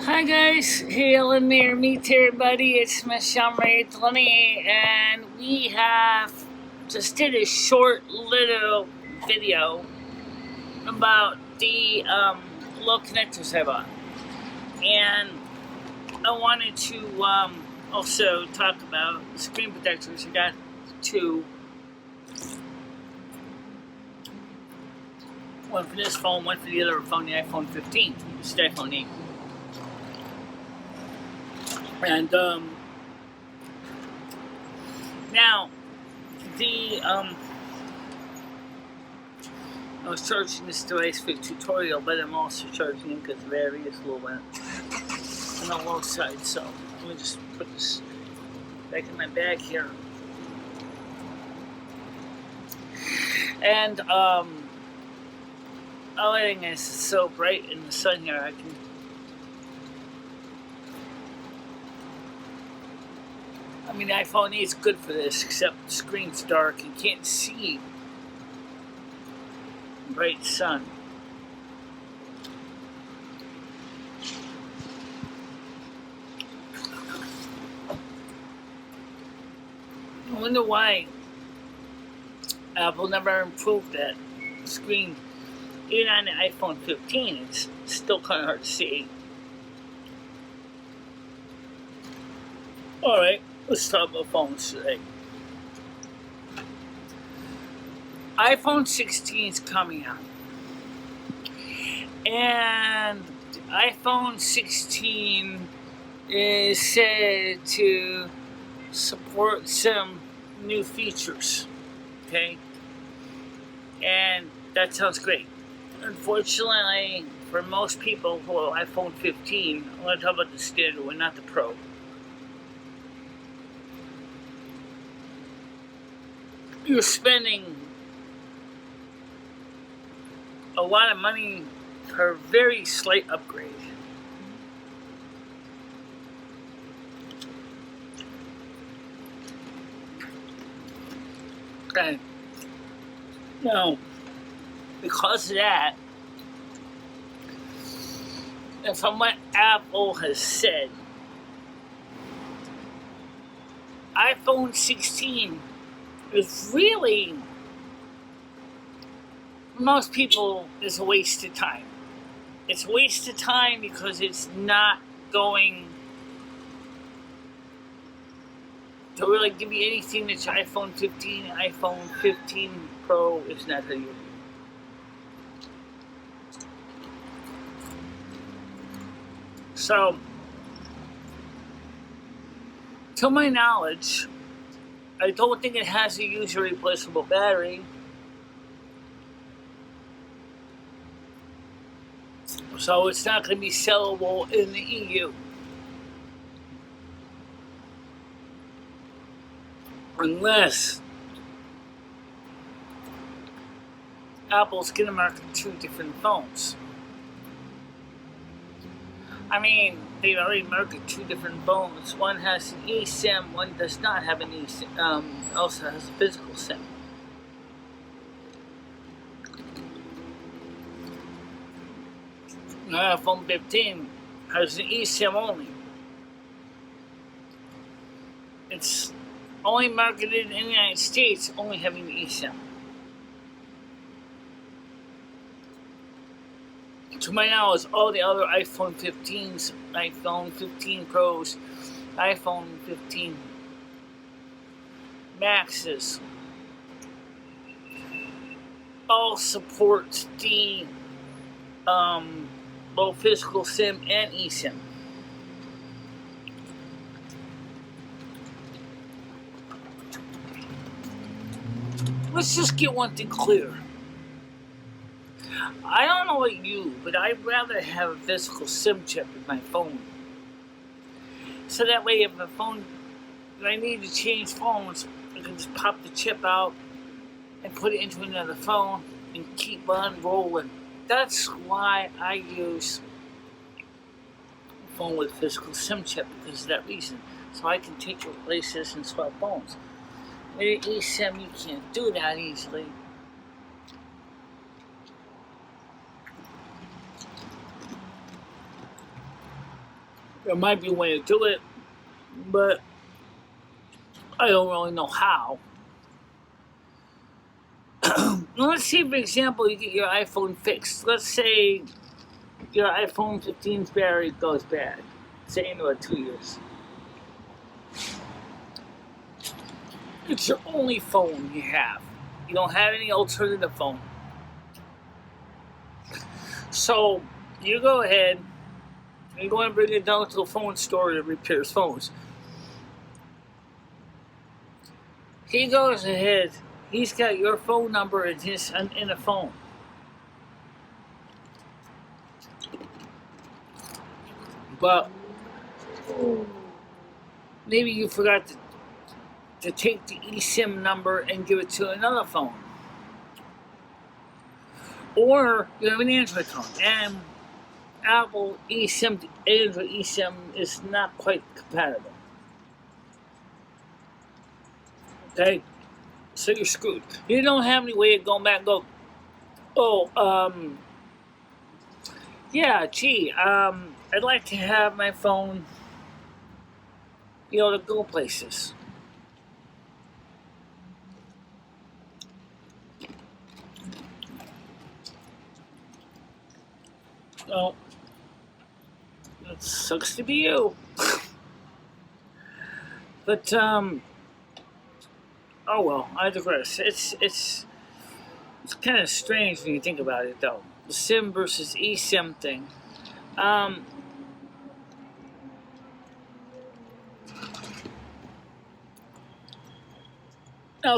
Hi guys, hail and near meet everybody. It's MicheleMarieDalene, and we have just did a short little video about the little connectors I bought, and I wanted to also talk about screen protectors. I got two. One for this phone, one for the other phone, the iPhone 15. It's the iPhone 8. And now the I was charging this device for a tutorial, but I'm also charging it because the battery is low on the low side. So let me just put this back in my bag here. And lighting is so bright in the sun here. The iPhone 8 is good for this, except the screen's dark. You can't see bright sun. I wonder why Apple never improved that screen. Even on the iPhone 15, it's still kind of hard to see. Alright, let's talk about phones today. iPhone 16 is coming out. And the iPhone 16 is said to support some new features. Okay? And that sounds great. Unfortunately, for most people who have iPhone 15, I want to talk about the standard one, not the Pro. You're spending a lot of money for a very slight upgrade. Okay. Now, because of that, and from what Apple has said, iPhone 16 is really, for most people, is a waste of time. It's a waste of time because it's not going to really give you anything that your iPhone 15, iPhone 15 Pro is not going to give you. So, to my knowledge, I don't think it has a user replaceable battery. So it's not going to be sellable in the EU. Unless Apple's going to market two different phones. They already market two different phones. One has an eSIM, one does not have an eSIM, also has a physical SIM. iPhone 15 has an eSIM only. It's only marketed in the United States, only having the eSIM. To my knowledge, all the other iPhone 15s, iPhone 15 Pros, iPhone 15 Maxes all support the both physical SIM and eSIM. Let's just get one thing clear. I don't know about you, but I'd rather have a physical SIM chip in my phone. So that way, if I need to change phones, I can just pop the chip out and put it into another phone and keep on rolling. That's why I use a phone with a physical SIM chip, because of that reason. So I can take your places and swap phones. With an eSIM, you can't do that easily. There might be a way to do it, but I don't really know how. Let's say, for example, you get your iPhone fixed. Let's say your iPhone 15's battery goes bad, say in about 2 years. It's your only phone you have. You don't have any alternative phone. So you go ahead and you go and bring it down to a phone store that repairs phones. He goes ahead. He's got your phone number in the phone. But maybe you forgot to take the eSIM number and give it to another phone. Or you have an Android phone, and Apple eSIM to Android eSIM is not quite compatible. Okay? So you're screwed. You don't have any way of going back and go, yeah, gee, I'd like to have my phone, to go places. Well, it sucks to be you. But, oh well, I digress. It's kind of strange when you think about it, though. The SIM versus eSIM thing. Now,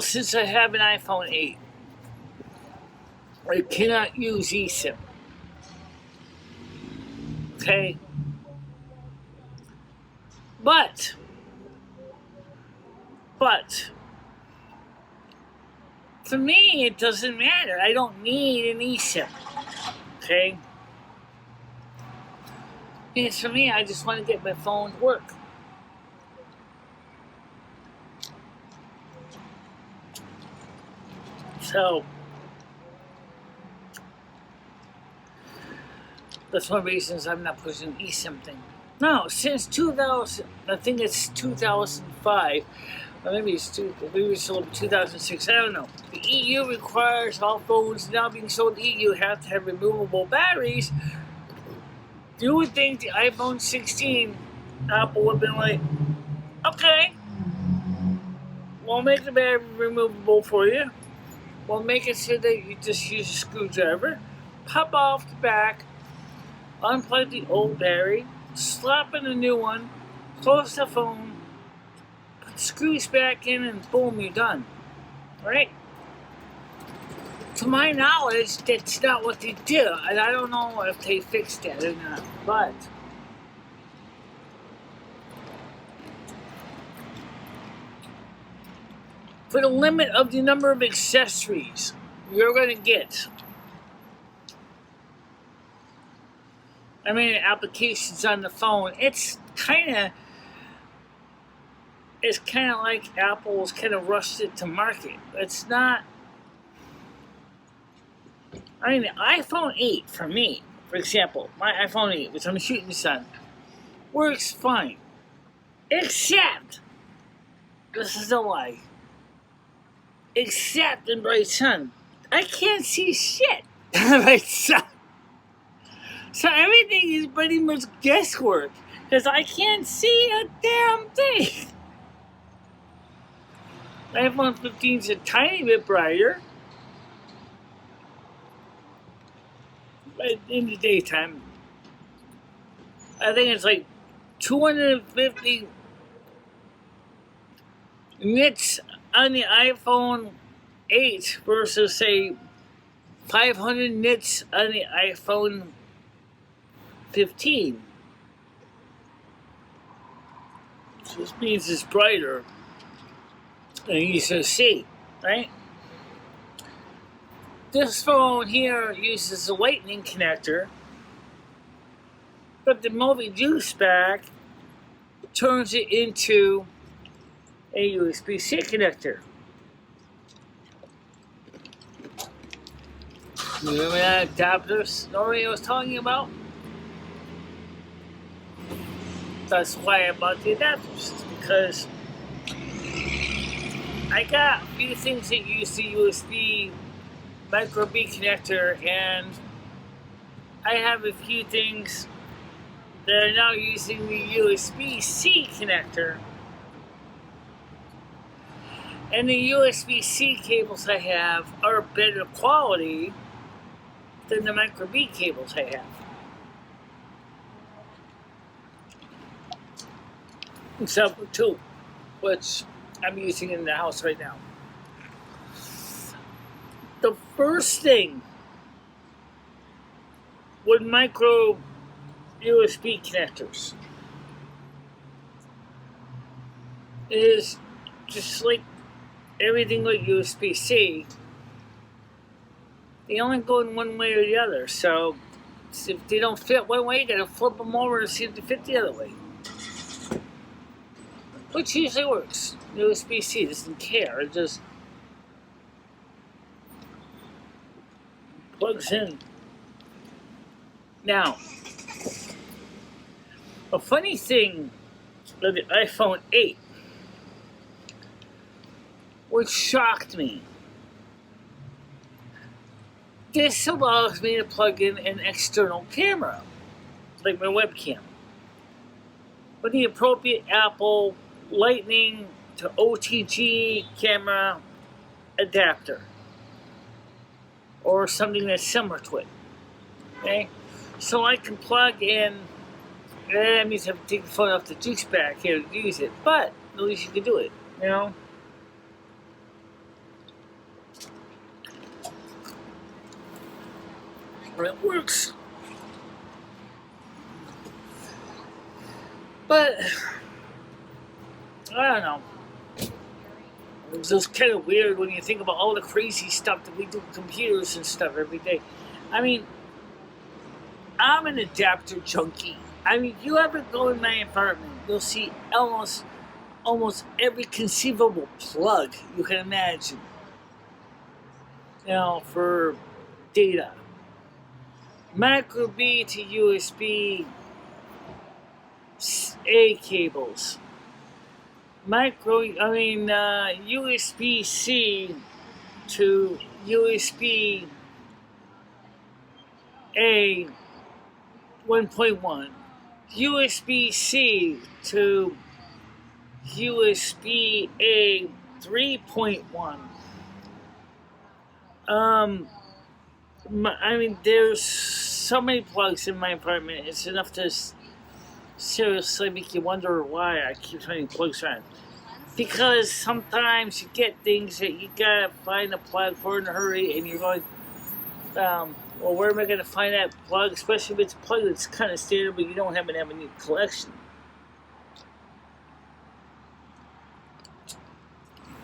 since I have an iPhone 8, I cannot use eSIM. Okay? But, for me, it doesn't matter. I don't need an eSIM. Okay? Because for me, I just want to get my phone to work. So, that's one of the reasons I'm not pushing an eSIM thing. No, since 2000, I think it's 2005, or maybe it's 2006, I don't know. The EU requires all phones now being sold in the EU have to have removable batteries. You would think the iPhone 16, Apple would have been like, okay, we'll make the battery removable for you. We'll make it so that you just use a screwdriver, pop off the back, unplug the old battery, slap in a new one, close the phone, put the screws back in, and boom, you're done. Right? To my knowledge, that's not what they do, and I don't know if they fixed that or not, but for the limit of the number of accessories you're going to get, applications on the phone, it's kind of like Apple's kind of rushed it to market. It's not. The iPhone 8 for me, for example, my iPhone 8, which I'm shooting this on, works fine. Except, this is a lie, except in bright sun. I can't see shit in bright sun. So everything is pretty much guesswork, because I can't see a damn thing. iPhone 15 is a tiny bit brighter. But in the daytime, I think it's like 250 nits on the iPhone 8 versus, say, 500 nits on the iPhone 15. So this means it's brighter and easier to see, right? This phone here uses a lightning connector, but the movie juice back turns it into a USB-C connector. You remember that adapter story I was talking about? that's why I bought the adapters, because I got a few things that use the USB micro B connector, and I have a few things that are now using the USB-C connector. And the USB-C cables I have are better quality than the micro B cables I have. Except for two, which I'm using in the house right now. The first thing with micro USB connectors is just like everything with USB-C, they only go in one way or the other. So if they don't fit one way, you gotta flip them over and see if they fit the other way. Which usually works. USB-C doesn't care, it just plugs in. Now, a funny thing with the iPhone 8, which shocked me, this allows me to plug in an external camera, like my webcam, with the appropriate Apple Lightning to OTG camera adapter, or something that's similar to it. Okay, so I can plug in. That means I have to take the phone off the juice back here to use it, but at least you can do it, you know. It works. But I don't know. It's just kind of weird when you think about all the crazy stuff that we do with computers and stuff every day. I mean, I'm an adapter junkie. I mean, you ever go in my apartment, you'll see almost every conceivable plug you can imagine. You know, for data. Micro B to USB A cables. USB-C to USB A 1.1. USB-C to USB A 3.1. I mean, there's so many plugs in my apartment. It's enough to seriously make you wonder why I keep turning plugs around. Because sometimes you get things that you gotta find a plug for in a hurry, and you're going, well, where am I gonna find that plug? Especially if it's a plug that's kind of standard, but you don't happen to have a new collection.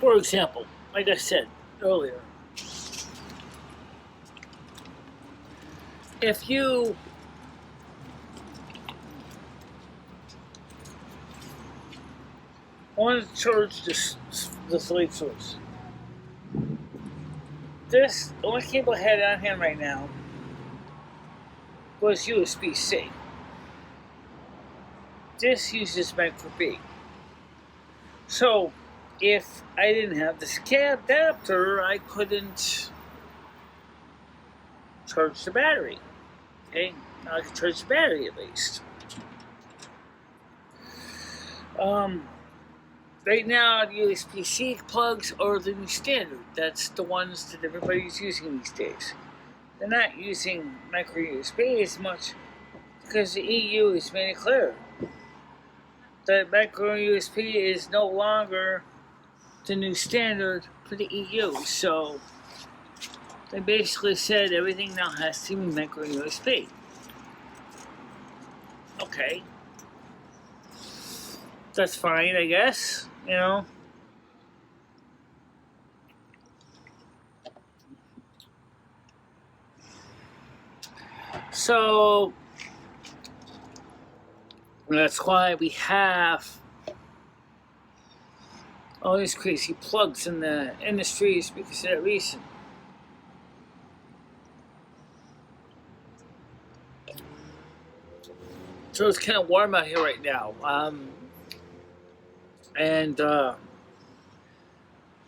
For example, like I said earlier, if you want to charge this light source, the only cable I had on hand right now was USB-C. This uses micro B. So if I didn't have this adapter, I couldn't charge the battery. Okay, now I can charge the battery at least. Right now, the USB-C plugs are the new standard. That's the ones that everybody's using these days. They're not using micro USB as much because the EU has made it clear that micro USB is no longer the new standard for the EU. So they basically said everything now has to be micro USB. Okay. That's fine, I guess, you know. So that's why we have all these crazy plugs in the industries, because of that reason. So it's kind of warm out here right now. And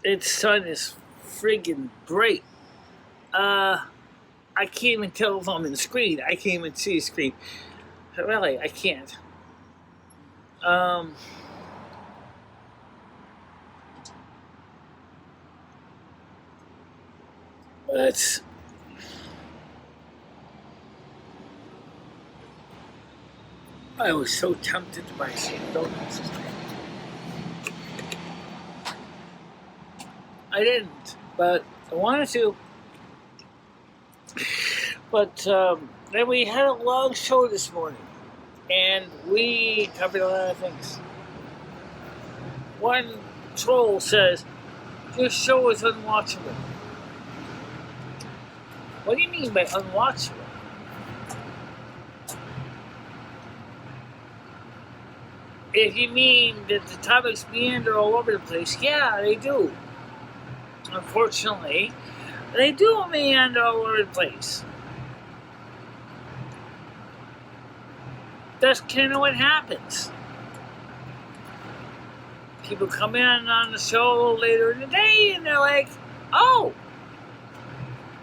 its sun is friggin' bright. I can't even tell if I'm in the screen. I can't even see the screen. Really, I can't. Let's. I was so tempted to buy some donuts today. I didn't, but I wanted to. But then we had a long show this morning, and we covered a lot of things. One troll says, "This show is unwatchable." What do you mean by unwatchable? If you mean that the topics meander all over the place, yeah, they do. Unfortunately, they do meander all over the place. That's kind of what happens. People come in on the show later in the day and they're like, oh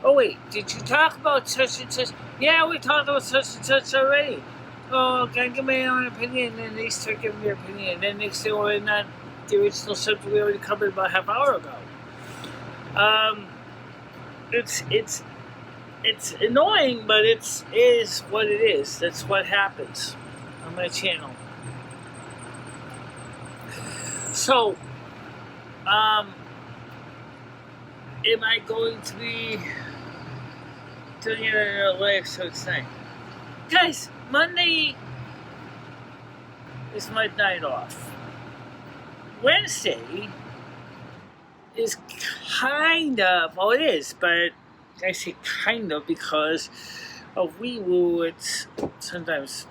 wait, did you talk about such and such? Yeah, we talked about such and such already. Oh, can I give my own opinion? And they start giving their opinion. And then next thing we're not the original subject we already covered about a half hour ago. It's annoying, but it is what it is. That's what happens on my channel. So, am I going to be doing it in a live show tonight? Guys, Monday is my night off. Wednesday is kind of, well, it is, but I say kind of because of wee woo, it's sometimes